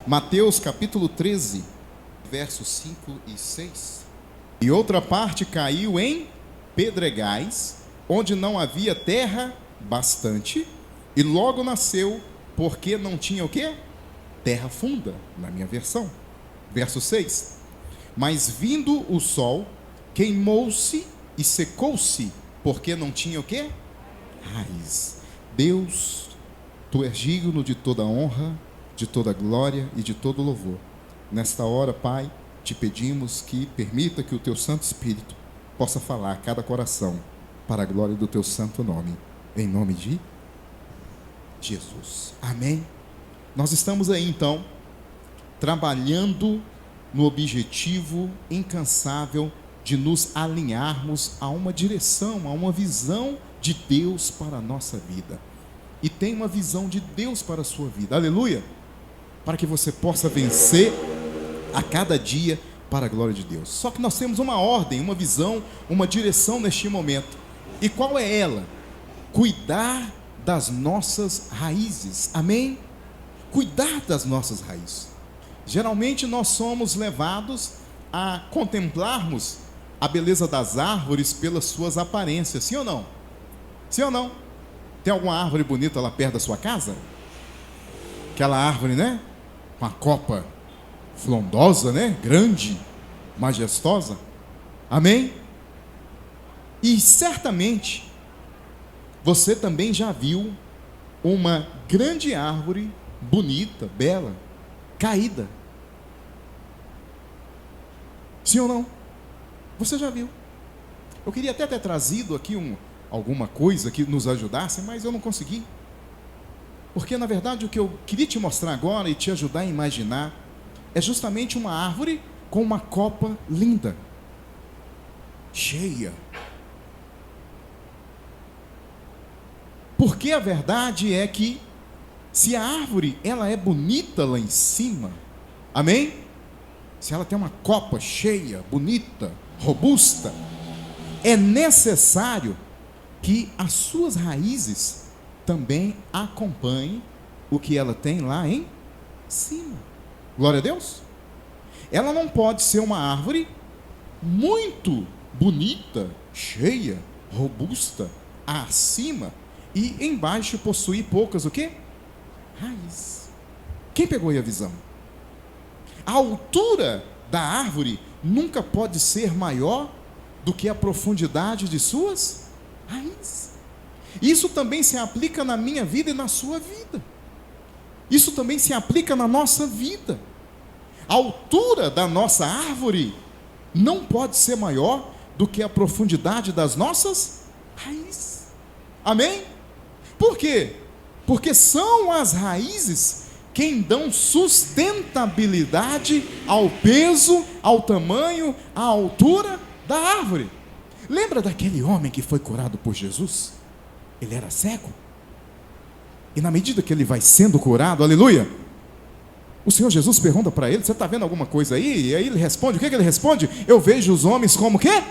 Mateus capítulo 13, versos 5 e 6. E outra parte caiu em pedregais, onde não havia terra bastante, e logo nasceu, porque não tinha o quê? Terra funda, na minha versão. Verso 6. Mas vindo o sol, queimou-se e secou-se, porque não tinha o quê? Raiz. Deus, tu és digno de toda honra, de toda glória e de todo louvor. Nesta hora, Pai, te pedimos que permita que o teu Santo Espírito possa falar a cada coração, para a glória do teu santo nome. Em nome de Jesus. Amém? Nós estamos aí, então, trabalhando no objetivo incansável de nos alinharmos a uma direção, a uma visão de Deus para a nossa vida. E tem uma visão de Deus para a sua vida. Aleluia! Para que você possa vencer a cada dia para a glória de Deus. Só que nós temos uma ordem, uma visão, uma direção neste momento. E qual é ela? Cuidar das nossas raízes. Amém? Cuidar das nossas raízes. Geralmente nós somos levados a contemplarmos a beleza das árvores pelas suas aparências. Sim ou não? Sim ou não? Tem alguma árvore bonita lá perto da sua casa? Aquela árvore, né? Com a copa frondosa, né? Grande, majestosa. Amém? E certamente você também já viu uma grande árvore bonita, bela, caída. Sim ou não? Você já viu? Eu queria até ter trazido aqui alguma coisa que nos ajudasse, mas eu não consegui. Porque na verdade o que eu queria te mostrar agora e te ajudar a imaginar é justamente uma árvore com uma copa linda, cheia. Porque a verdade é que se a árvore ela é bonita lá em cima, amém? Se ela tem uma copa cheia, bonita, robusta, é necessário que as suas raízes também acompanhem o que ela tem lá em cima. Glória a Deus. Ela não pode ser uma árvore muito bonita, cheia, robusta, acima, e embaixo possuir poucas o quê? Raiz. Quem pegou aí a visão? A altura da árvore nunca pode ser maior do que a profundidade de suas raízes. Isso também se aplica na minha vida e na sua vida. Isso também se aplica na nossa vida. A altura da nossa árvore não pode ser maior do que a profundidade das nossas raízes. Amém? Por quê? Porque são as raízes quem dão sustentabilidade ao peso, ao tamanho, à altura da árvore. Lembra daquele homem que foi curado por Jesus? Ele era cego. E na medida que ele vai sendo curado, aleluia, o Senhor Jesus pergunta para ele: você está vendo alguma coisa aí? E aí ele responde, o que ele responde? Eu vejo os homens como quê?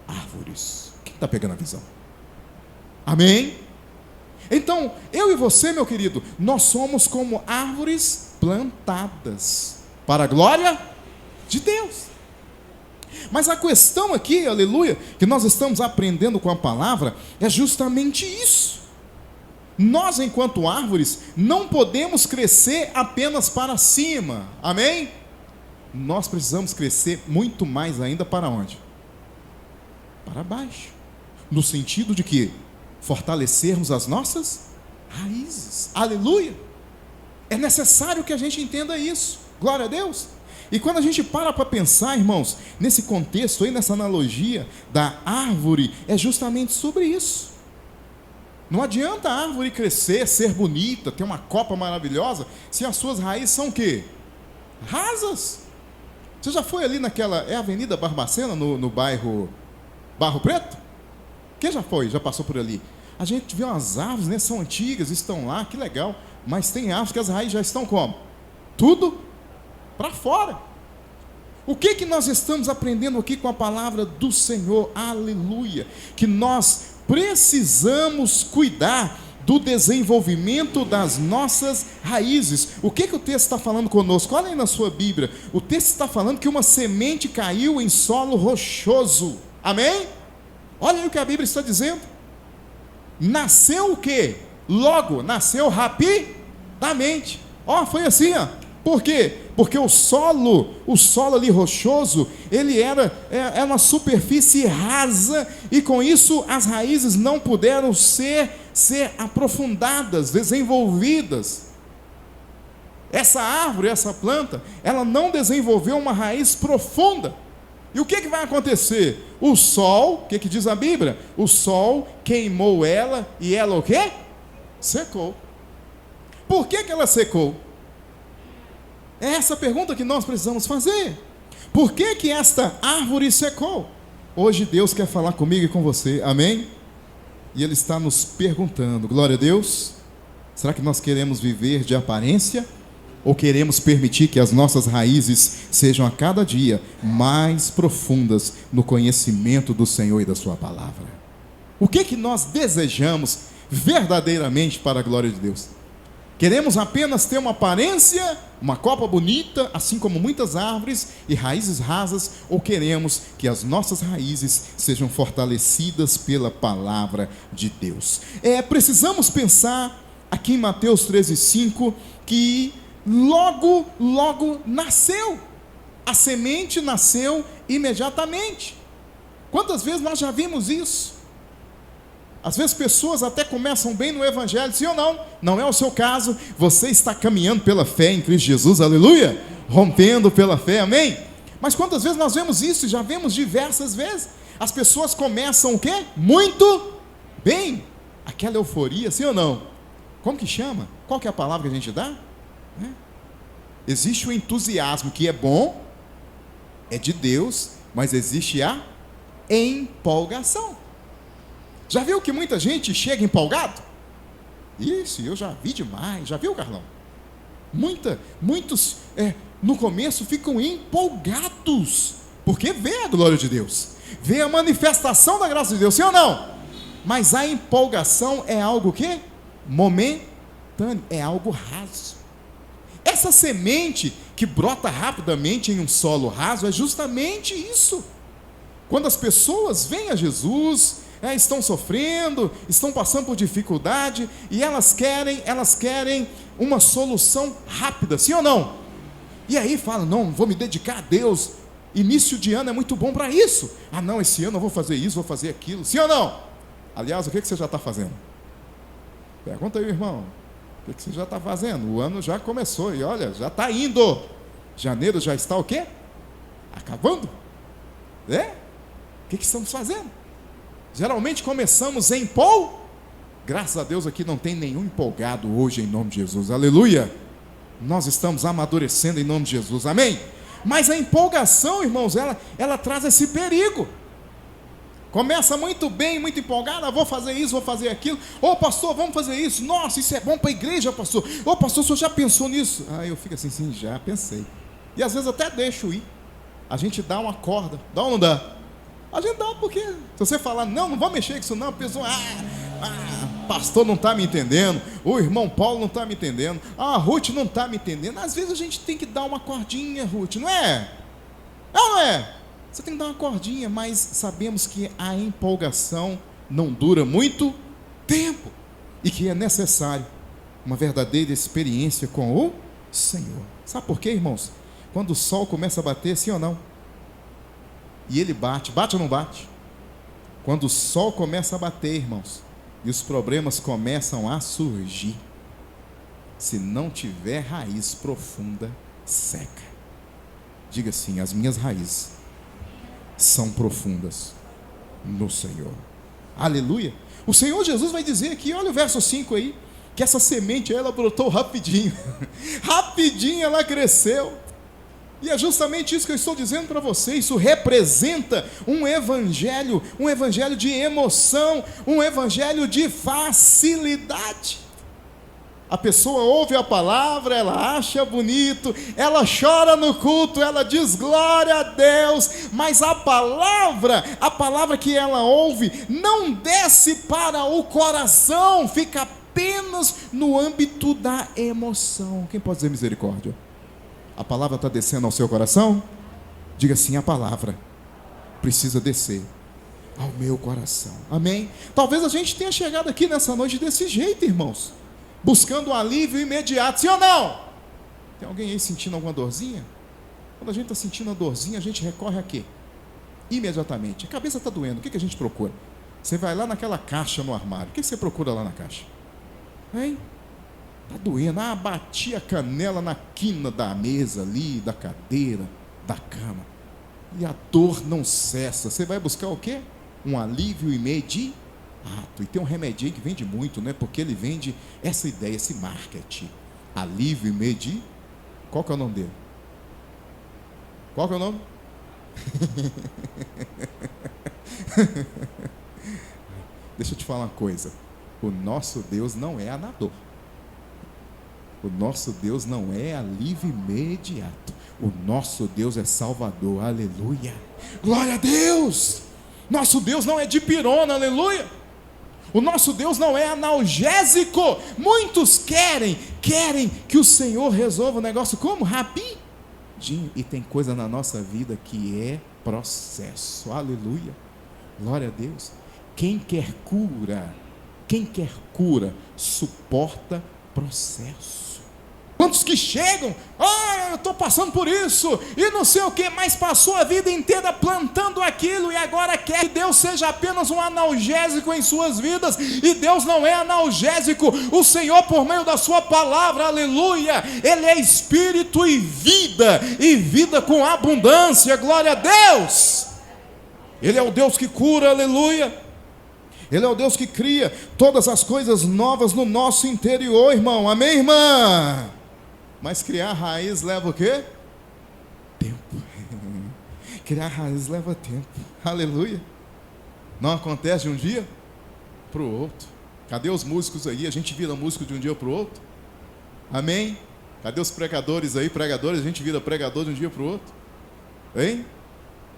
Árvores. Quem está pegando a visão? Amém? Então, eu e você, meu querido, nós somos como árvores plantadas para a glória de Deus. Mas a questão aqui, aleluia, que nós estamos aprendendo com a palavra, é justamente isso. Nós, enquanto árvores, não podemos crescer apenas para cima, amém? Nós precisamos crescer muito mais ainda para onde? Para baixo. No sentido de que fortalecermos as nossas raízes, aleluia. É necessário que a gente entenda isso, glória a Deus. E quando a gente para pensar, irmãos, nesse contexto aí, nessa analogia da árvore, é justamente sobre isso. Não adianta a árvore crescer, ser bonita, ter uma copa maravilhosa, se as suas raízes são o quê? Rasas. Você já foi ali naquela, é a Avenida Barbacena, no bairro Barro Preto? Quem já foi, já passou por ali? A gente vê umas árvores, né, são antigas, estão lá, que legal, mas tem árvores que as raízes já estão como? Tudo para fora. O que nós estamos aprendendo aqui com a palavra do Senhor? Aleluia! Que nós precisamos cuidar do desenvolvimento das nossas raízes. O que o texto está falando conosco? Olha aí na sua Bíblia. O texto está falando que uma semente caiu em solo rochoso. Amém? Olha aí o que a Bíblia está dizendo. Nasceu o quê? Logo, nasceu rapidamente. Foi assim, Por quê? Porque o solo ali rochoso, ele era uma superfície rasa, e com isso as raízes não puderam ser aprofundadas, desenvolvidas. Essa árvore, essa planta, ela não desenvolveu uma raiz profunda. E o que vai acontecer? O sol, o que diz a Bíblia? O sol queimou ela, e ela o quê? Secou. Por que ela secou? É essa pergunta que nós precisamos fazer. Por que esta árvore secou? Hoje Deus quer falar comigo e com você, amém? E Ele está nos perguntando, glória a Deus, será que nós queremos viver de aparência? Ou queremos permitir que as nossas raízes sejam a cada dia mais profundas no conhecimento do Senhor e da sua palavra? O que nós desejamos verdadeiramente para a glória de Deus? Queremos apenas ter uma aparência, uma copa bonita, assim como muitas árvores e raízes rasas, ou queremos que as nossas raízes sejam fortalecidas pela palavra de Deus? Precisamos pensar aqui em Mateus 13:5, que logo nasceu. A semente nasceu imediatamente. Quantas vezes nós já vimos isso? Às vezes pessoas até começam bem no Evangelho, sim ou não? Não é o seu caso. Você está caminhando pela fé em Cristo Jesus, aleluia, rompendo pela fé, amém? Mas quantas vezes nós vemos isso? Já vemos diversas vezes. As pessoas começam o quê? Muito bem. Aquela euforia, sim ou não? Como que chama? Qual que é a palavra que a gente dá? Existe o entusiasmo, que é bom, é de Deus, mas existe a empolgação. Já viu que muita gente chega empolgado? Isso, eu já vi demais. Já viu, Carlão? Muitos no começo ficam empolgados, porque vê a glória de Deus, vê a manifestação da graça de Deus, sim ou não? Mas a empolgação é algo que? Momentâneo, é algo raso. Essa semente que brota rapidamente em um solo raso é justamente isso. Quando as pessoas vêm a Jesus, estão sofrendo, estão passando por dificuldade, e elas querem uma solução rápida, sim ou não? E aí falam, não, vou me dedicar a Deus, início de ano é muito bom para isso. Não, esse ano eu vou fazer isso, vou fazer aquilo, sim ou não? Aliás, o que você já está fazendo? Pergunta aí, irmão, o que você já está fazendo? O ano já começou, e olha, já está indo. Janeiro já está o quê? Acabando. O que estamos fazendo? Geralmente começamos em Graças a Deus aqui não tem nenhum empolgado hoje em nome de Jesus, aleluia. Nós estamos amadurecendo em nome de Jesus, amém? Mas a empolgação, irmãos, ela traz esse perigo. Começa muito bem, muito empolgado, vou fazer isso, vou fazer aquilo. Pastor, vamos fazer isso. Nossa, isso é bom para a igreja, pastor. Pastor, o senhor já pensou nisso? Eu fico assim, sim, já pensei. E às vezes até deixo ir. A gente dá uma corda, dá ou não dá? A gente dá, porque se você falar, não vou mexer com isso não, a pessoa, pastor não está me entendendo, o irmão Paulo não está me entendendo, a Ruth não está me entendendo. Às vezes a gente tem que dar uma cordinha, Ruth, não é? Não é? Você tem que dar uma cordinha, mas sabemos que a empolgação não dura muito tempo, e que é necessário uma verdadeira experiência com o Senhor. Sabe por quê, irmãos? Quando o sol começa a bater, sim ou não? E ele bate ou não bate? Quando o sol começa a bater, irmãos, e os problemas começam a surgir, se não tiver raiz profunda, seca. Diga assim, as minhas raízes são profundas no Senhor. Aleluia. O Senhor Jesus vai dizer aqui, olha o verso 5 aí, que essa semente ela brotou rapidinho. Rapidinho ela cresceu. E é justamente isso que eu estou dizendo para você. Isso representa um evangelho de emoção, um evangelho de facilidade. A pessoa ouve a palavra, ela acha bonito, ela chora no culto, ela diz glória a Deus, mas a palavra que ela ouve não desce para o coração, fica apenas no âmbito da emoção. Quem pode dizer misericórdia? A palavra está descendo ao seu coração? Diga assim: a palavra precisa descer ao meu coração. Amém? Talvez a gente tenha chegado aqui nessa noite desse jeito, irmãos, buscando um alívio imediato, sim ou não? Tem alguém aí sentindo alguma dorzinha? Quando a gente está sentindo a dorzinha, a gente recorre a quê? Imediatamente. A cabeça está doendo, o que a gente procura? Você vai lá naquela caixa no armário, o que você procura lá na caixa? Hein? Está doendo, bati a canela na quina da mesa ali, da cadeira, da cama, e a dor não cessa. Você vai buscar o quê? Um alívio imediato. E tem um remédio aí que vende muito, né? Porque ele vende essa ideia, esse marketing. Alívio imediato. Qual que é o nome dele? Qual que é o nome? Deixa eu te falar uma coisa. O nosso Deus não é anador. O nosso Deus não é alívio imediato. O nosso Deus é salvador. Aleluia. Glória a Deus. Nosso Deus não é dipirona. Aleluia. O nosso Deus não é analgésico. Muitos querem que o Senhor resolva o negócio como? Rapidinho. E tem coisa na nossa vida que é processo. Aleluia. Glória a Deus. Quem quer cura, suporta processo. Quantos que chegam, eu estou passando por isso, e não sei o que, mas passou a vida inteira plantando aquilo, e agora quer que Deus seja apenas um analgésico em suas vidas, e Deus não é analgésico. O Senhor, por meio da sua palavra, aleluia, Ele é espírito e vida com abundância. Glória a Deus. Ele é o Deus que cura, aleluia. Ele é o Deus que cria todas as coisas novas no nosso interior, irmão. Amém, irmã? Mas criar raiz leva o quê? Tempo. Criar raiz leva tempo. Aleluia. Não acontece de um dia para o outro. Cadê os músicos aí? A gente vira músico de um dia para o outro. Amém? Cadê os pregadores aí? Pregadores, a gente vira pregador de um dia para o outro. Hein?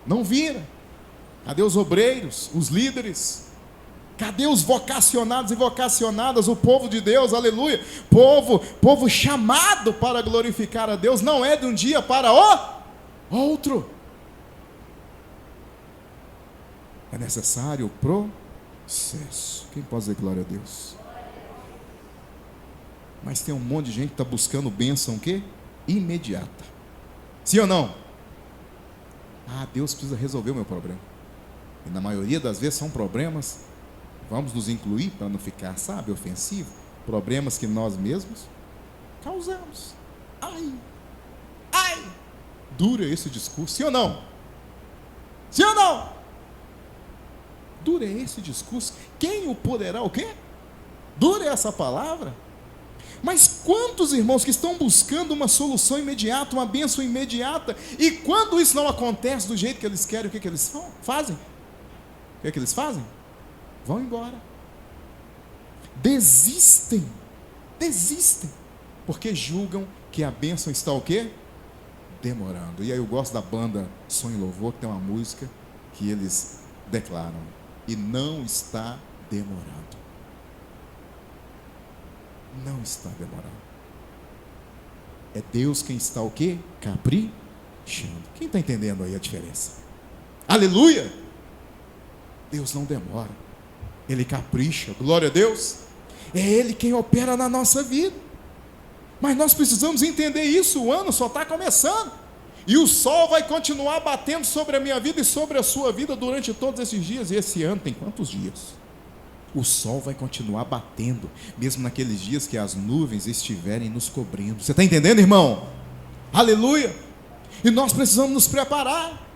Não vira. Cadê os obreiros? Os líderes? Cadê os vocacionados e vocacionadas, o povo de Deus, aleluia? Povo chamado para glorificar a Deus, não é de um dia para o outro. É necessário o processo. Quem pode dizer glória a Deus? Mas tem um monte de gente que está buscando bênção o quê? Imediata. Sim ou não? Deus precisa resolver o meu problema. E na maioria das vezes são problemas, vamos nos incluir para não ficar, ofensivo, problemas que nós mesmos causamos. Dura esse discurso, sim ou não? Sim ou não? Dura esse discurso. Quem o poderá o quê? Dura essa palavra. Mas quantos irmãos que estão buscando uma solução imediata, uma bênção imediata, e quando isso não acontece do jeito que eles querem, o que eles fazem? O que eles fazem? Vão embora. Desistem, porque julgam que a bênção está o quê? Demorando. E aí eu gosto da banda Som e Louvor, que tem uma música que eles declaram: e não está demorando. Não está demorando. É Deus quem está o quê? Caprichando. Quem está entendendo aí a diferença? Aleluia! Deus não demora. Ele capricha, glória a Deus. É Ele quem opera na nossa vida. Mas nós precisamos entender isso. O ano só está começando, e o sol vai continuar batendo sobre a minha vida e sobre a sua vida durante todos esses dias. E esse ano tem quantos dias? O sol vai continuar batendo, mesmo naqueles dias que as nuvens estiverem nos cobrindo. Você está entendendo, irmão? Aleluia! E nós precisamos nos preparar.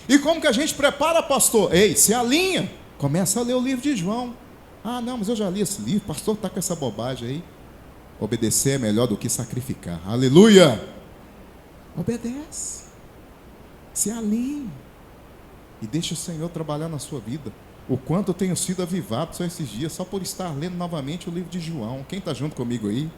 E como que a gente prepara, pastor? Ei, se alinha. Começa a ler o livro de João. Não, mas eu já li esse livro, o pastor está com essa bobagem aí. Obedecer é melhor do que sacrificar. Aleluia! Obedece. Se alinhe. E deixa o Senhor trabalhar na sua vida. O quanto eu tenho sido avivado só esses dias, só por estar lendo novamente o livro de João. Quem está junto comigo aí?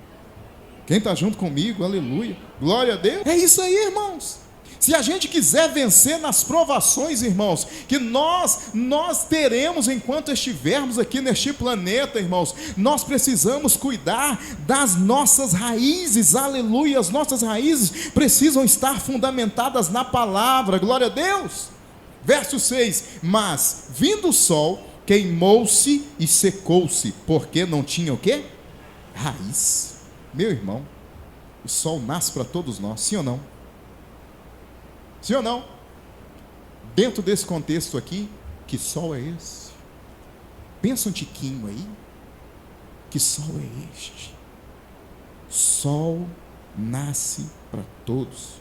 Quem está junto comigo? Aleluia! Glória a Deus! É isso aí, irmãos. Se a gente quiser vencer nas provações, irmãos, que nós teremos enquanto estivermos aqui neste planeta, irmãos, nós precisamos cuidar das nossas raízes, aleluia. As nossas raízes precisam estar fundamentadas na palavra, glória a Deus. Verso 6: mas vindo o sol, queimou-se e secou-se, porque não tinha o quê? Raiz. Meu irmão, o sol nasce para todos nós, sim ou não? Sim ou não? Dentro desse contexto aqui, que sol é esse? Pensa um tiquinho aí. Que sol é este? Sol nasce para todos.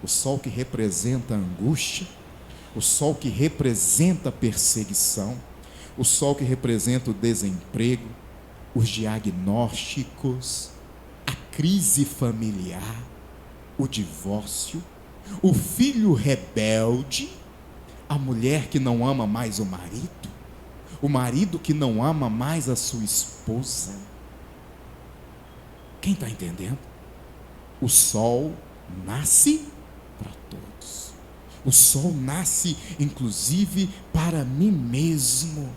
O sol que representa a angústia, o sol que representa a perseguição, o sol que representa o desemprego, os diagnósticos, a crise familiar, o divórcio, o filho rebelde, a mulher que não ama mais o marido que não ama mais a sua esposa. Quem está entendendo? O sol nasce para todos. O sol nasce inclusive para mim mesmo.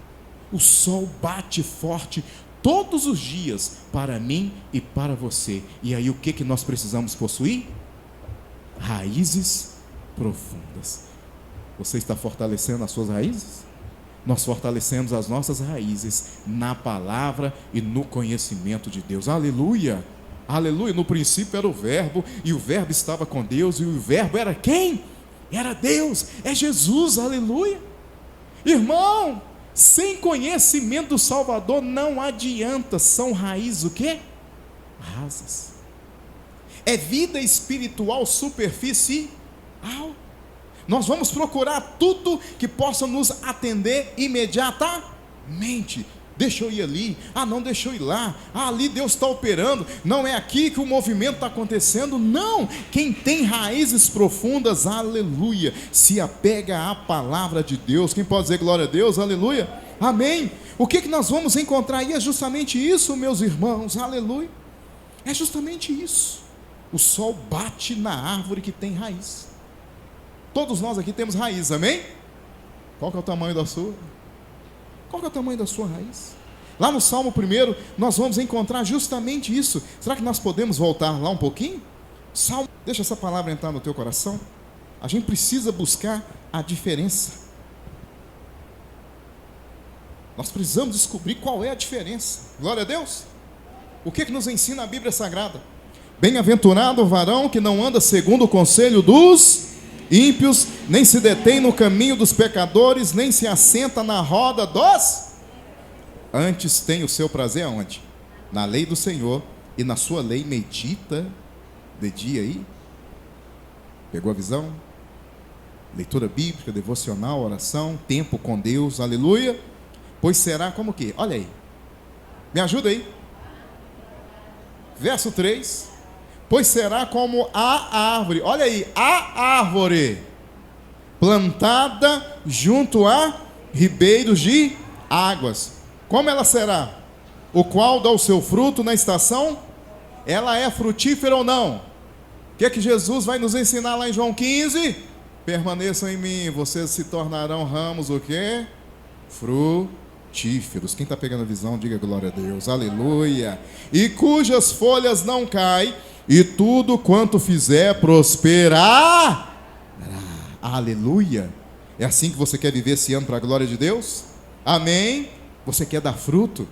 O sol bate forte todos os dias para mim e para você. E aí o que nós precisamos possuir? Raízes profundas. Você está fortalecendo as suas raízes? Nós fortalecemos as nossas raízes na palavra e no conhecimento de Deus. Aleluia, aleluia. No princípio era o verbo, e o verbo estava com Deus, e o verbo era quem? Era Deus, é Jesus, aleluia. Irmão, sem conhecimento do Salvador não adianta. São raízes o quê? Rasas. É vida espiritual superficial. Nós vamos procurar tudo que possa nos atender imediatamente. Deixa eu ir ali, não, deixa eu ir lá, ali Deus está operando, não é aqui que o movimento está acontecendo. Não, quem tem raízes profundas, aleluia, se apega à palavra de Deus. Quem pode dizer glória a Deus, aleluia, amém. O que nós vamos encontrar aí é justamente isso, meus irmãos, aleluia, é justamente isso. O sol bate na árvore que tem raiz. Todos nós aqui temos raiz, amém? Qual que é o tamanho da sua? Qual que é o tamanho da sua raiz? Lá no Salmo 1, nós vamos encontrar justamente isso. Será que nós podemos voltar lá um pouquinho? Salmo, deixa essa palavra entrar no teu coração. A gente precisa buscar a diferença. Nós precisamos descobrir qual é a diferença. Glória a Deus. O que nos ensina a Bíblia Sagrada? Bem-aventurado o varão que não anda segundo o conselho dos ímpios, nem se detém no caminho dos pecadores, nem se assenta na roda dos... Antes tem o seu prazer aonde? Na lei do Senhor, e na sua lei medita de dia aí. Pegou a visão? Leitura bíblica, devocional, oração, tempo com Deus, aleluia. Pois será como que? Olha aí, me ajuda aí. Verso 3: pois será como a árvore, olha aí, a árvore plantada junto a ribeiros de águas. Como ela será? O qual dá o seu fruto na estação? Ela é frutífera ou não? O que é que Jesus vai nos ensinar lá em João 15? Permaneçam em mim, vocês se tornarão ramos o quê? Frutíferos. Quem está pegando a visão, diga glória a Deus, aleluia. E cujas folhas não caem, e tudo quanto fizer prosperar. Aleluia. É assim que você quer viver esse ano para a glória de Deus? Amém? Você quer dar fruto?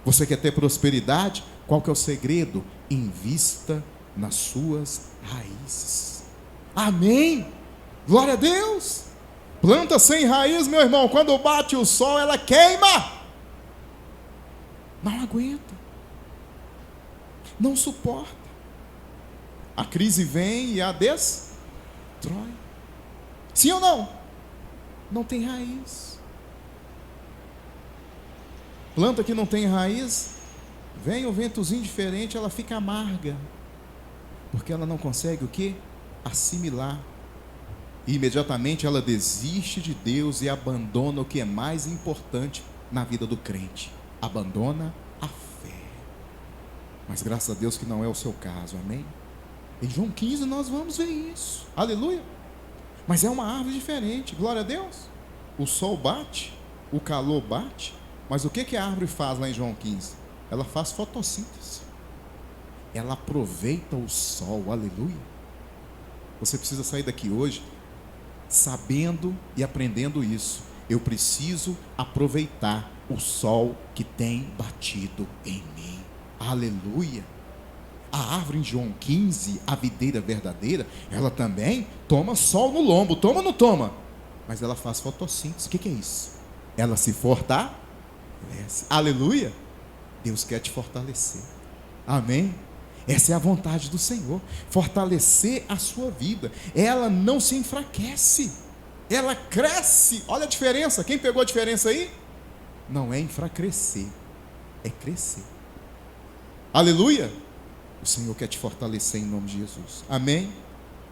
Você quer ter prosperidade? Qual que é o segredo? Invista nas suas raízes. Amém? Glória a Deus. Planta sem raiz, meu irmão, quando bate o sol, ela queima. Não aguenta. Não suporta. A crise vem e a destrói. Sim ou não? Não tem raiz. Planta que não tem raiz, vem um ventozinho diferente, ela fica amarga. Porque ela não consegue o quê? Assimilar. E imediatamente ela desiste de Deus e abandona o que é mais importante na vida do crente. Abandona a fé. Mas graças a Deus que não é o seu caso, amém? Em João 15 nós vamos ver isso. Aleluia. Mas é uma árvore diferente. Glória a Deus. O sol bate, o calor bate. Mas o que a árvore faz lá em João 15? Ela faz fotossíntese. Ela aproveita o sol. Aleluia. Você precisa sair daqui hoje sabendo e aprendendo isso. Eu preciso aproveitar o sol que tem batido em mim. Aleluia. A árvore em João 15, a videira verdadeira, ela também toma sol no lombo. Toma ou não toma? Mas ela faz fotossíntese. O que é isso? Ela se fortalece. Aleluia. Deus quer te fortalecer. Amém. Essa é a vontade do Senhor, fortalecer a sua vida. Ela não se enfraquece, ela cresce. Olha a diferença, quem pegou a diferença aí? Não é enfraquecer, é crescer. Aleluia. O Senhor quer te fortalecer em nome de Jesus. Amém?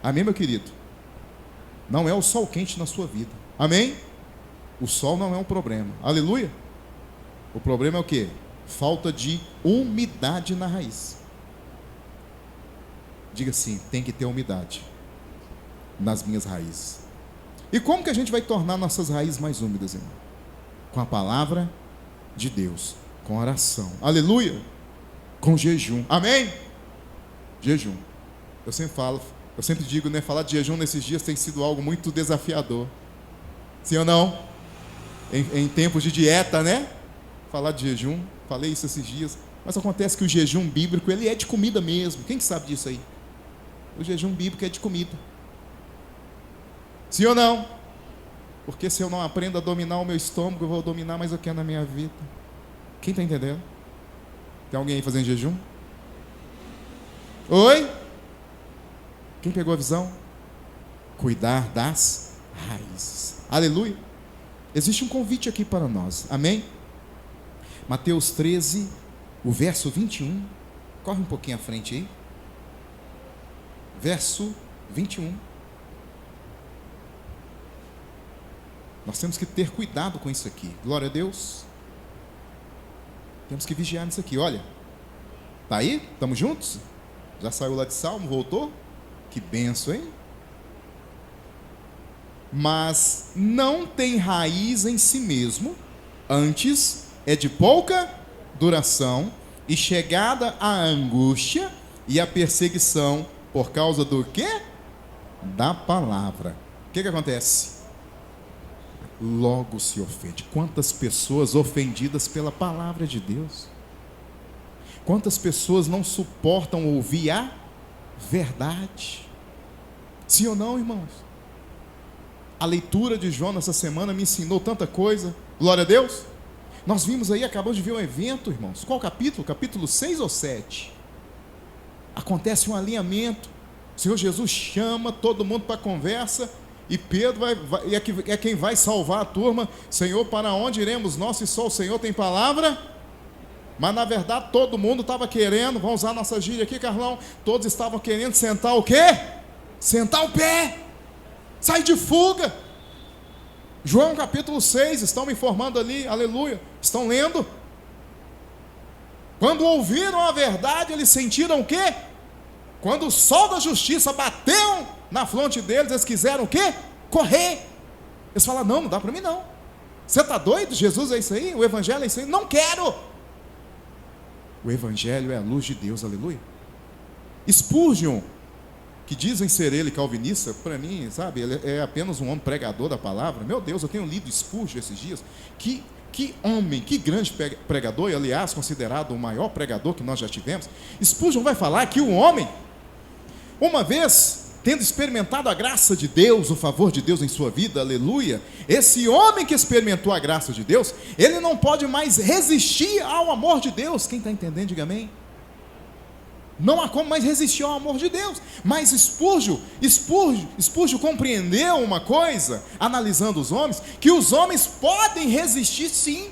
Amém, meu querido? Não é o sol quente na sua vida. Amém? O sol não é um problema. Aleluia. O problema é o quê? Falta de umidade na raiz. Diga assim, tem que ter umidade nas minhas raízes. E como que a gente vai tornar nossas raízes mais úmidas, irmão? Com a palavra de Deus, com oração. Aleluia. Com jejum. Amém? Jejum. Eu sempre digo, né? Falar de jejum nesses dias tem sido algo muito desafiador. Sim ou não? Em tempos de dieta, né? Falar de jejum. Falei isso esses dias. Mas acontece que o jejum bíblico, ele é de comida mesmo. Quem que sabe disso aí? O jejum bíblico é de comida. Sim ou não? Porque se eu não aprendo a dominar o meu estômago, eu vou dominar mais o que é na minha vida. Quem está entendendo? Tem alguém aí fazendo jejum? Oi? Quem pegou a visão? Cuidar das raízes. Aleluia. Existe um convite aqui para nós. Amém? Mateus 13, o verso 21. Corre um pouquinho à frente aí. Verso 21. Nós temos que ter cuidado com isso aqui. Glória a Deus. Temos que vigiar nisso aqui. Olha. Está aí? Estamos juntos? Já saiu lá de Salmo? Voltou? Que benção, hein? Mas não tem raiz em si mesmo. Antes é de pouca duração e chegada à angústia e à perseguição. Por causa do quê? Da palavra. O que acontece? Logo se ofende. Quantas pessoas ofendidas pela palavra de Deus? Quantas pessoas não suportam ouvir a verdade? Sim ou não, irmãos? A leitura de João essa semana me ensinou tanta coisa. Glória a Deus. Nós vimos aí, acabamos de ver um evento, irmãos. Qual capítulo? Capítulo 6 ou 7? Acontece um alinhamento. O Senhor Jesus chama todo mundo para a conversa. E Pedro é quem vai salvar a turma. Senhor, para onde iremos nós se só o Senhor tem palavra? Mas na verdade todo mundo estava querendo, vamos usar a nossa gíria aqui, Carlão. Todos estavam querendo sentar o quê? Sentar o pé. Sai de fuga. João capítulo 6, estão me informando ali, aleluia. Estão lendo? Quando ouviram a verdade, eles sentiram o quê? Quando o sol da justiça bateu na fronte deles, eles quiseram o quê? Correr. Eles falaram, não dá para mim não. Você está doido? Jesus é isso aí? O evangelho é isso aí? Não quero. O evangelho é a luz de Deus, aleluia. Homem, que dizem ser ele calvinista, para mim, sabe, ele é apenas um homem pregador da palavra. Meu Deus, eu tenho lido Spurgeon esses dias. Que homem, que grande pregador, e aliás, considerado o maior pregador que nós já tivemos. Spurgeon vai falar que o homem, uma vez tendo experimentado a graça de Deus, o favor de Deus em sua vida, aleluia, esse homem que experimentou a graça de Deus, ele não pode mais resistir ao amor de Deus. Quem está entendendo, diga amém. Não há como mais resistir ao amor de Deus. Mas Spurgeon compreendeu uma coisa, analisando os homens, que os homens podem resistir sim.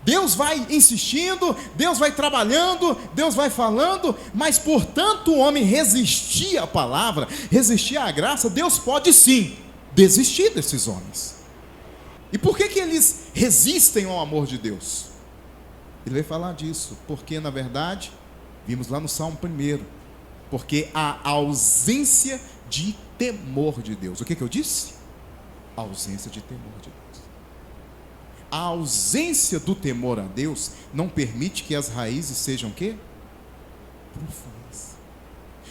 Deus vai insistindo, Deus vai trabalhando, Deus vai falando, mas portanto o homem resistir à palavra, resistir à graça, Deus pode sim desistir desses homens. E por que eles resistem ao amor de Deus? Ele vai falar disso, porque na verdade, vimos lá no Salmo 1, Porque a ausência de temor de Deus. O que eu disse? A ausência de temor de Deus. A ausência do temor a Deus não permite que as raízes sejam o quê? Profundas.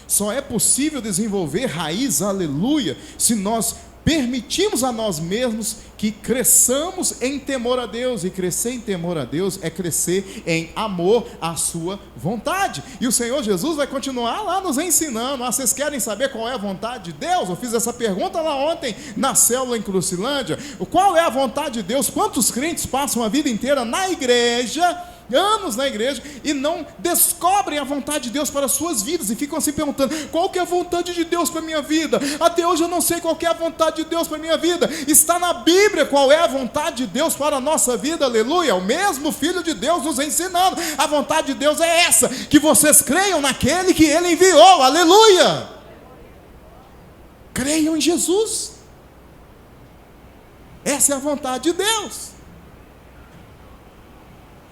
Só é possível desenvolver raiz, aleluia, se nós permitimos a nós mesmos que cresçamos em temor a Deus. E crescer em temor a Deus é crescer em amor à sua vontade. E o Senhor Jesus vai continuar lá nos ensinando. Vocês querem saber qual é a vontade de Deus? Eu fiz essa pergunta lá ontem na célula em Crucilândia. Qual é a vontade de Deus? Quantos crentes passam a vida inteira na igreja, anos na igreja, e não descobrem a vontade de Deus para as suas vidas, e ficam se perguntando, qual que é a vontade de Deus para a minha vida? Até hoje eu não sei qual que é a vontade de Deus para a minha vida. Está na Bíblia qual é a vontade de Deus para a nossa vida, aleluia. O mesmo Filho de Deus nos ensinando. A vontade de Deus é essa, que vocês creiam naquele que Ele enviou, aleluia. Creiam em Jesus. Essa é a vontade de Deus.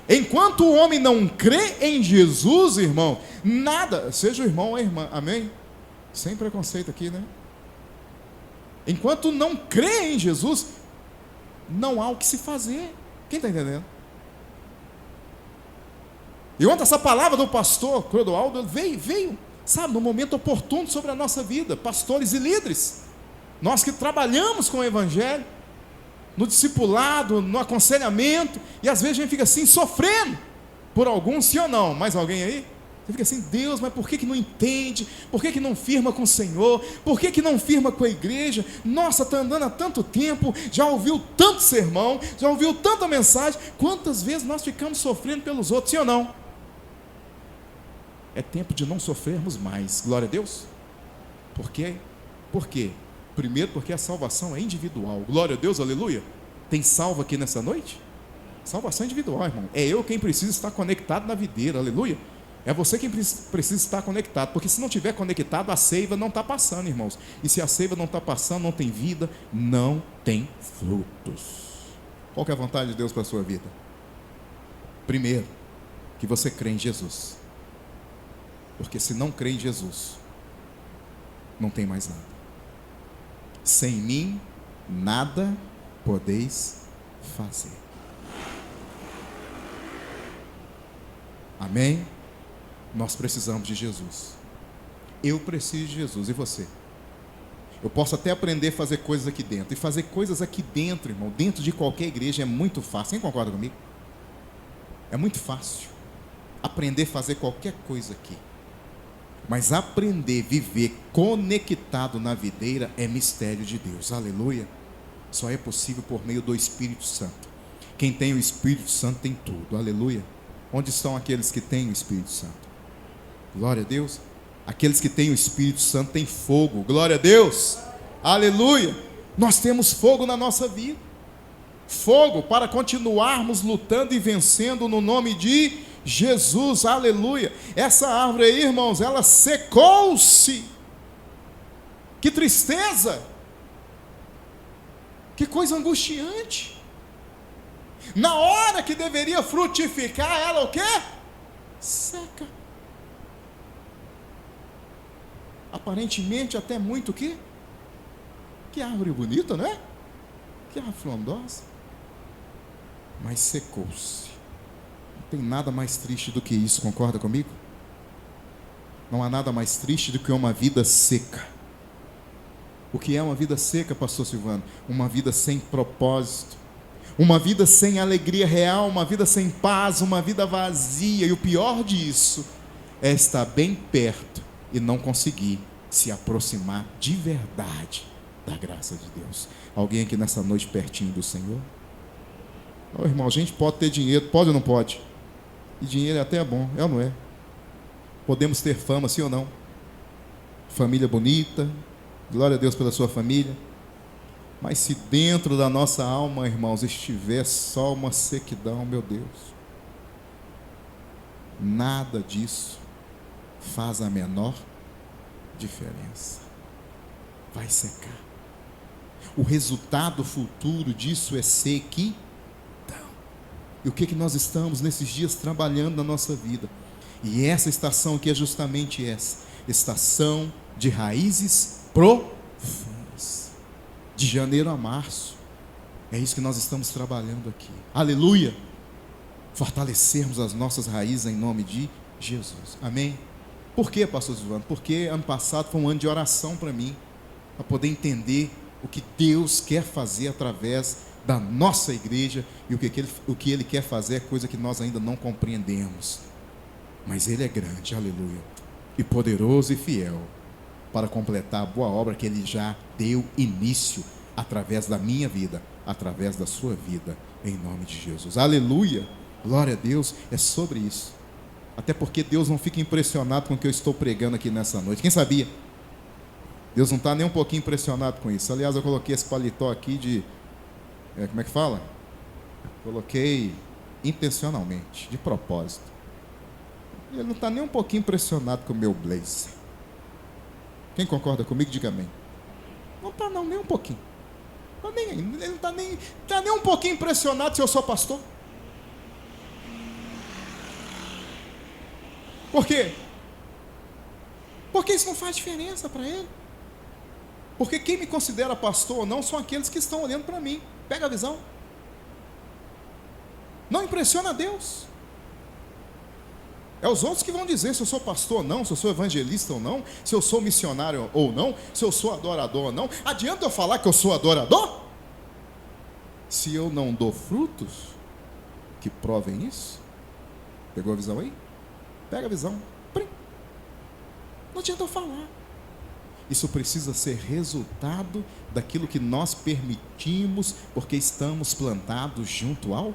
Enquanto o homem não crê em Jesus, irmão, nada, seja o irmão ou a irmã, amém? Sem preconceito aqui, né? Enquanto não crê em Jesus, não há o que se fazer. Quem está entendendo? E ontem essa palavra do pastor Clodoaldo veio, sabe, no momento oportuno sobre a nossa vida, pastores e líderes, nós que trabalhamos com o Evangelho, no discipulado, no aconselhamento, e às vezes a gente fica assim, sofrendo por alguns, sim ou não? Mais alguém aí? Você fica assim, Deus, mas por que não entende? Por que não firma com o Senhor? Por que não firma com a igreja? Nossa, está andando há tanto tempo, já ouviu tanto sermão, já ouviu tanta mensagem, quantas vezes nós ficamos sofrendo pelos outros, sim ou não? É tempo de não sofrermos mais, glória a Deus. Por quê? Por quê? Primeiro, porque a salvação é individual. Glória a Deus, aleluia. Tem salvo aqui nessa noite? Salvação individual, irmão. É eu quem precisa estar conectado na videira, aleluia. É você quem precisa estar conectado. Porque se não estiver conectado, a seiva não está passando, irmãos. E se a seiva não está passando, não tem vida, não tem frutos. Qual que é a vontade de Deus para a sua vida? Primeiro, que você crê em Jesus. Porque se não crê em Jesus, não tem mais nada. Sem mim, nada podeis fazer. Amém? Nós precisamos de Jesus. Eu preciso de Jesus, e você? Eu posso até aprender a fazer coisas aqui dentro. E fazer coisas aqui dentro, irmão, dentro de qualquer igreja é muito fácil. Quem concorda comigo? É muito fácil aprender a fazer qualquer coisa aqui. Mas aprender a viver conectado na videira é mistério de Deus, aleluia. Só é possível por meio do Espírito Santo. Quem tem o Espírito Santo tem tudo, aleluia. Onde estão aqueles que têm o Espírito Santo? Glória a Deus. Aqueles que têm o Espírito Santo têm fogo, glória a Deus, aleluia. Nós temos fogo na nossa vida, fogo para continuarmos lutando e vencendo no nome de Jesus, aleluia. Essa árvore aí, irmãos, ela secou-se. Que tristeza, que coisa angustiante. Na hora que deveria frutificar, ela o quê? Seca. Aparentemente até muito o quê? Que árvore bonita, não é? Que árvore frondosa. Mas secou-se. Não tem nada mais triste do que isso, concorda comigo? Não há nada mais triste do que uma vida seca. O que é uma vida seca, pastor Silvano? Uma vida sem propósito, uma vida sem alegria real, uma vida sem paz, uma vida vazia. E o pior disso é estar bem perto e não conseguir se aproximar de verdade da graça de Deus. Alguém aqui nessa noite pertinho do Senhor? Oh, irmão, a gente pode ter dinheiro, pode ou não pode? E dinheiro até é bom, é ou não é? Podemos ter fama, sim ou não? Família bonita, glória a Deus pela sua família. Mas se dentro da nossa alma, irmãos, estiver só uma sequidão, meu Deus, nada disso faz a menor diferença. Vai secar. O resultado futuro disso é sequidão. E o que nós estamos nesses dias trabalhando na nossa vida? E essa estação aqui é justamente essa. estação de raízes profundas. De janeiro a março. É isso que nós estamos trabalhando aqui. Aleluia! Fortalecermos as nossas raízes em nome de Jesus. Amém? Por quê, pastor Silvano? Porque ano passado foi um ano de oração para mim, para poder entender o que Deus quer fazer através da nossa igreja, e o que Ele quer fazer é coisa que nós ainda não compreendemos. Mas Ele é grande, aleluia, e poderoso e fiel, para completar a boa obra que Ele já deu início, através da minha vida, através da sua vida, em nome de Jesus. Aleluia, glória a Deus, é sobre isso. Até porque Deus não fica impressionado com o que eu estou pregando aqui nessa noite. Quem sabia? Deus não está nem um pouquinho impressionado com isso. Aliás, eu coloquei esse paletó aqui de... como é que fala? Coloquei intencionalmente, de propósito. Ele não está nem um pouquinho impressionado com o meu blazer. Quem concorda comigo, diga amém. Não está não, nem um pouquinho. Ele não está nem um pouquinho impressionado se eu sou pastor. Por quê? Porque isso não faz diferença para ele. Porque quem me considera pastor ou não são aqueles que estão olhando para mim. Pega a visão. Não impressiona a Deus. É os outros que vão dizer se eu sou pastor ou não, se eu sou evangelista ou não, se eu sou missionário ou não, se eu sou adorador ou não. Adianta eu falar que eu sou adorador? Se eu não dou frutos que provem isso. Pegou a visão aí? Pega a visão. Não adianta eu falar. Isso precisa ser resultado daquilo que nós permitimos, porque estamos plantados junto ao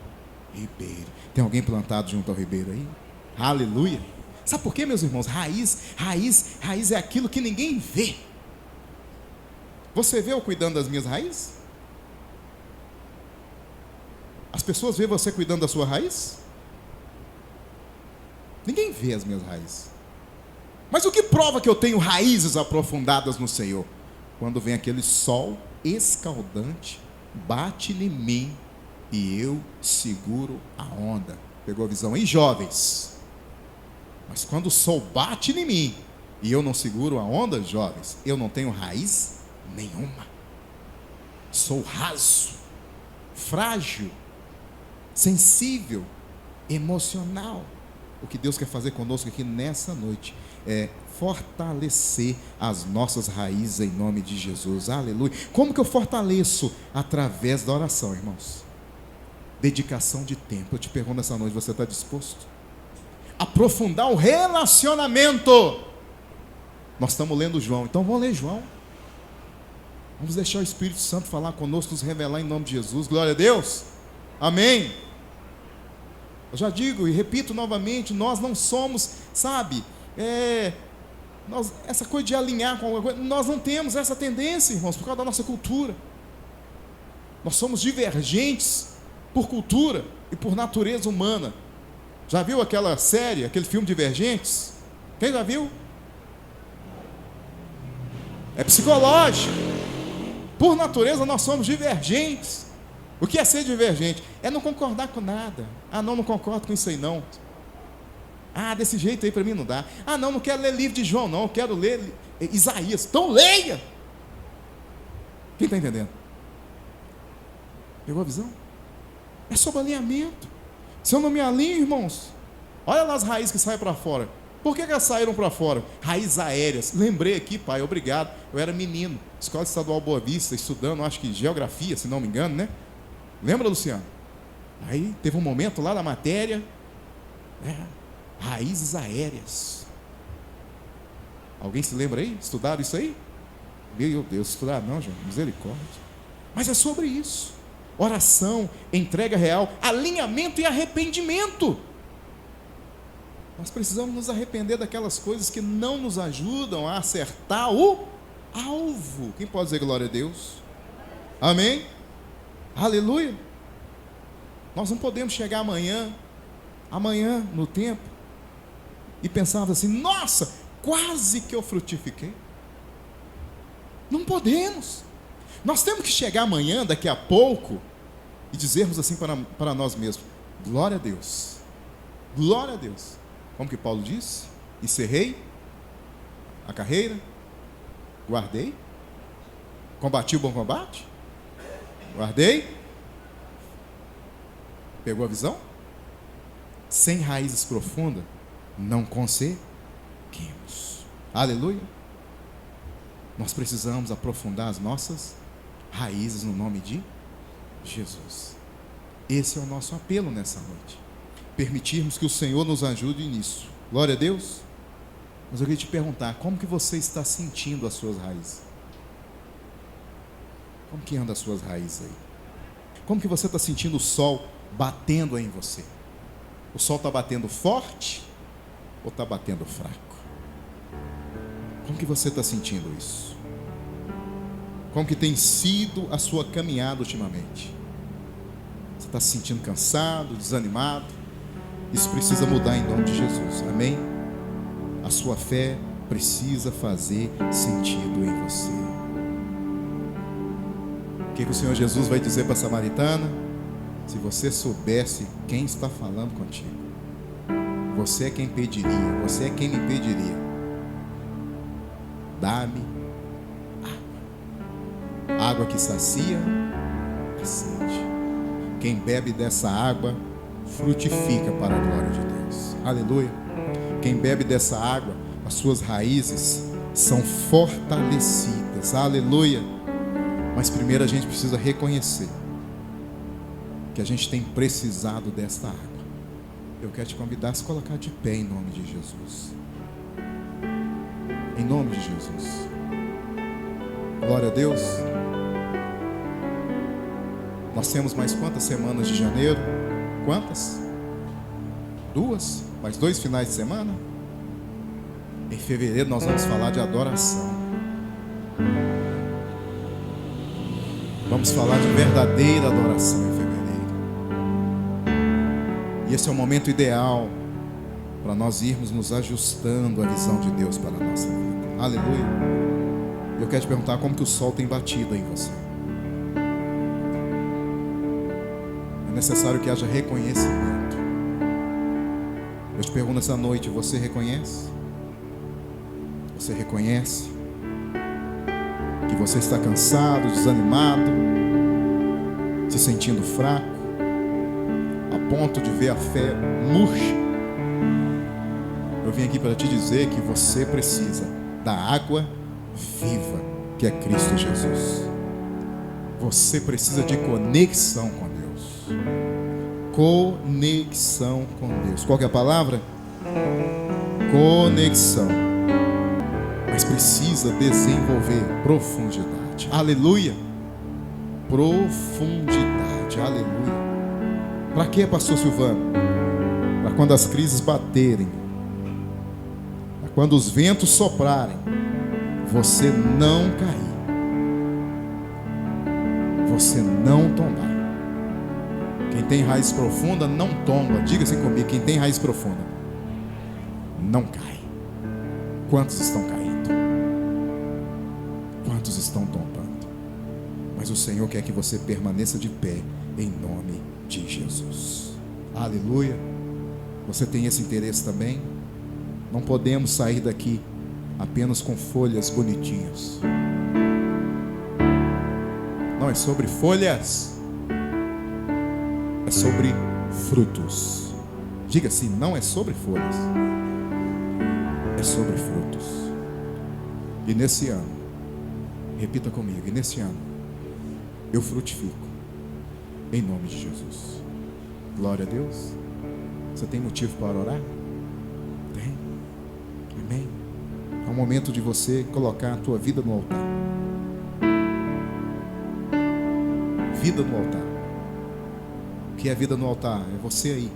ribeiro. Tem alguém plantado junto ao ribeiro aí? Aleluia! Sabe por quê, meus irmãos? Raiz é aquilo que ninguém vê. Você vê eu cuidando das minhas raízes? As pessoas veem você cuidando da sua raiz? Ninguém vê as minhas raízes. Mas o que prova que eu tenho raízes aprofundadas no Senhor? Quando vem aquele sol escaldante, bate em mim e eu seguro a onda. Pegou a visão aí, jovens? Mas quando o sol bate em mim e eu não seguro a onda, jovens, eu não tenho raiz nenhuma. Sou raso, frágil, sensível, emocional. O que Deus quer fazer conosco aqui nessa noite é fortalecer as nossas raízes em nome de Jesus. Aleluia. Como que eu fortaleço? Através da oração, irmãos. Dedicação de tempo. Eu te pergunto nessa noite, você está disposto? Aprofundar o relacionamento. Nós estamos lendo João, então vamos ler João. Vamos deixar o Espírito Santo falar conosco, nos revelar em nome de Jesus. Glória a Deus. Amém. Eu já digo e repito novamente, nós não somos, sabe, essa coisa de alinhar com alguma coisa, nós não temos essa tendência, irmãos, por causa da nossa cultura. Nós somos divergentes por cultura e por natureza humana. Já viu aquela série, aquele filme Divergentes? Quem já viu? É psicológico. Por natureza nós somos divergentes. O que é ser divergente? É não concordar com nada. Ah, não concordo com isso aí não. Ah, desse jeito aí para mim não dá. Ah, não quero ler livro de João não, eu quero ler Isaías. Então leia! Quem está entendendo? Pegou a visão? É sobre alinhamento. Se eu não me alinho, irmãos, olha lá as raízes que saem para fora. Por que elas saíram para fora? Raízes aéreas. Lembrei aqui, pai, obrigado. Eu era menino, Escola Estadual Boa Vista, estudando, acho que geografia, se não me engano, né? Lembra, Luciano? Aí teve um momento lá na matéria, raízes aéreas. Alguém se lembra aí? Estudaram isso aí? Meu Deus, estudar não, gente, misericórdia. Mas é sobre isso. Oração, entrega real, alinhamento e arrependimento. Nós precisamos nos arrepender daquelas coisas que não nos ajudam a acertar o alvo. Quem pode dizer glória a Deus? Amém? Aleluia. Nós não podemos chegar amanhã no tempo, e pensarmos assim, nossa, quase que eu frutifiquei. Não podemos. Nós temos que chegar amanhã, daqui a pouco, e dizermos assim para nós mesmos, glória a Deus, glória a Deus. Como que Paulo diz? Encerrei a carreira? Guardei. Combati o bom combate? Guardei. Pegou a visão? Sem raízes profundas, não conseguimos. Aleluia. Nós precisamos aprofundar as nossas raízes no nome de Jesus. Esse é o nosso apelo nessa noite. Permitirmos que o Senhor nos ajude nisso. Glória a Deus. Mas eu queria te perguntar, como que você está sentindo as suas raízes? Como que anda as suas raízes aí? Como que você está sentindo o sol batendo aí em você? O sol está batendo forte ou está batendo fraco? Como que você está sentindo isso? Como que tem sido a sua caminhada ultimamente? Você está se sentindo cansado, desanimado? Isso precisa mudar em nome de Jesus, amém? A sua fé precisa fazer sentido em você. O que o Senhor Jesus vai dizer para a samaritana? Se você soubesse quem está falando contigo, você é quem pediria, você é quem me pediria: dá-me água, água que sacia a sede. Quem bebe dessa água frutifica para a glória de Deus. Aleluia. Quem bebe dessa água, as suas raízes são fortalecidas. Aleluia. Mas primeiro a gente precisa reconhecer que a gente tem precisado desta água. Eu quero te convidar a se colocar de pé em nome de Jesus. Em nome de Jesus. Glória a Deus. Nós temos mais quantas semanas de janeiro? Quantas? 2? Mais 2 finais de semana? Em fevereiro nós vamos falar de adoração. Vamos falar de verdadeira adoração em fevereiro. E esse é o momento ideal para nós irmos nos ajustando à visão de Deus para a nossa vida. Aleluia. Eu quero te perguntar como que o sol tem batido em você. É necessário que haja reconhecimento. Eu te pergunto essa noite, você reconhece? Você reconhece que você está cansado, desanimado, se sentindo fraco, a ponto de ver a fé murcha? Eu vim aqui para te dizer que você precisa da água viva, que é Cristo Jesus. Você precisa de conexão com Deus. Conexão com Deus. Qual que é a palavra? Conexão. Mas precisa desenvolver profundidade. Aleluia. Profundidade. Aleluia. Para quê, pastor Silvano? Para quando as crises baterem, para quando os ventos soprarem, você não cair, você não tombar. Quem tem raiz profunda não tomba. Diga assim comigo: quem tem raiz profunda não cai. Quantos estão caindo? Quantos estão tombando? Mas o Senhor quer que você permaneça de pé em nome de Jesus. Aleluia. Você tem esse interesse também? Não podemos sair daqui apenas com folhas bonitinhas. Não é sobre folhas, é sobre frutos. Diga assim: não é sobre folhas, é sobre frutos. E nesse ano, repita comigo: e nesse ano eu frutifico em nome de Jesus. Glória a Deus. Você tem motivo para orar? Tem? Amém? É o momento de você colocar a tua vida no altar. Vida no altar. O que é vida no altar? É você aí,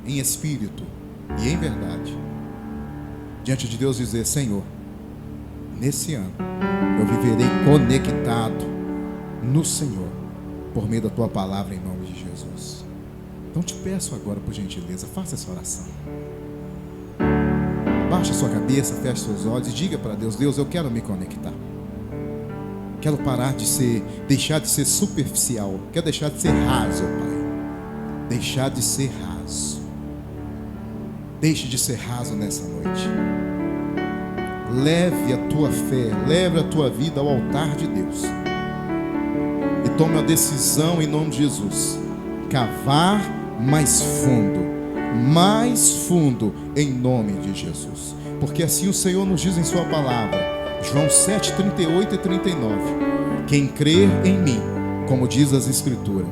em espírito e em verdade, diante de Deus, dizer: Senhor, nesse ano eu viverei conectado no Senhor, por meio da tua palavra, em nome de Jesus. Então te peço agora, por gentileza, faça essa oração. Baixe a sua cabeça, feche seus olhos e diga para Deus: Deus, eu quero me conectar. Quero parar de ser, deixar de ser superficial. Quero deixar de ser raso, Pai. Deixar de ser raso. Deixe de ser raso nessa noite. leve a tua fé, leve a tua vida ao altar de Deus. E tome a decisão em nome de Jesus. Cavar mais fundo em nome de Jesus. Porque assim o Senhor nos diz em sua palavra, João 7, 38 e 39. Quem crer em mim, como diz as Escrituras,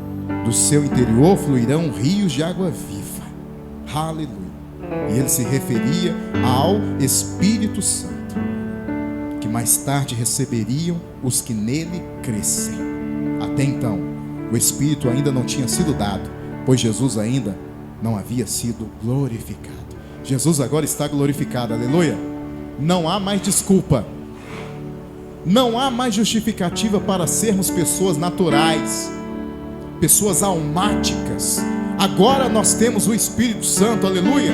do seu interior fluirão rios de água viva. Aleluia. E ele se referia ao Espírito Santo, que mais tarde receberiam os que nele crescem. Até então, o Espírito ainda não tinha sido dado, pois Jesus ainda não havia sido glorificado. Jesus agora está glorificado, aleluia. Não há mais desculpa, não há mais justificativa para sermos pessoas naturais, pessoas almáticas. Agora nós temos o Espírito Santo, aleluia.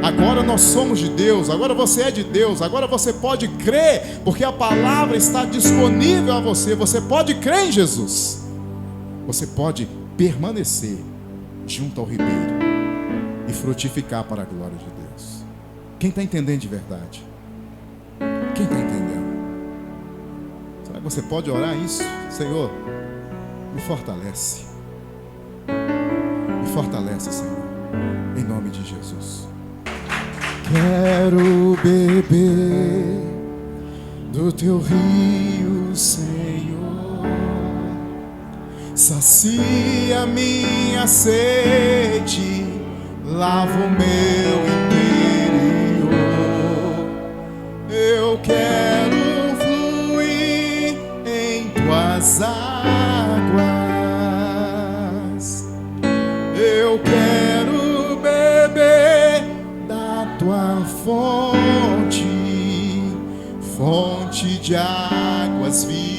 Agora nós somos de Deus, agora você é de Deus, agora você pode crer, porque a palavra está disponível a você. Você pode crer em Jesus, você pode permanecer junto ao ribeiro e frutificar para a glória de Deus. Quem está entendendo de verdade? Quem está entendendo? Será que você pode orar isso? Senhor, me fortalece. Me fortalece, Senhor, em nome de Jesus. Quero beber do teu rio, Senhor. Sacia minha sede, lava o meu interior. Eu quero fluir em tuas águas. Eu quero beber da tua fonte, fonte de águas vivas.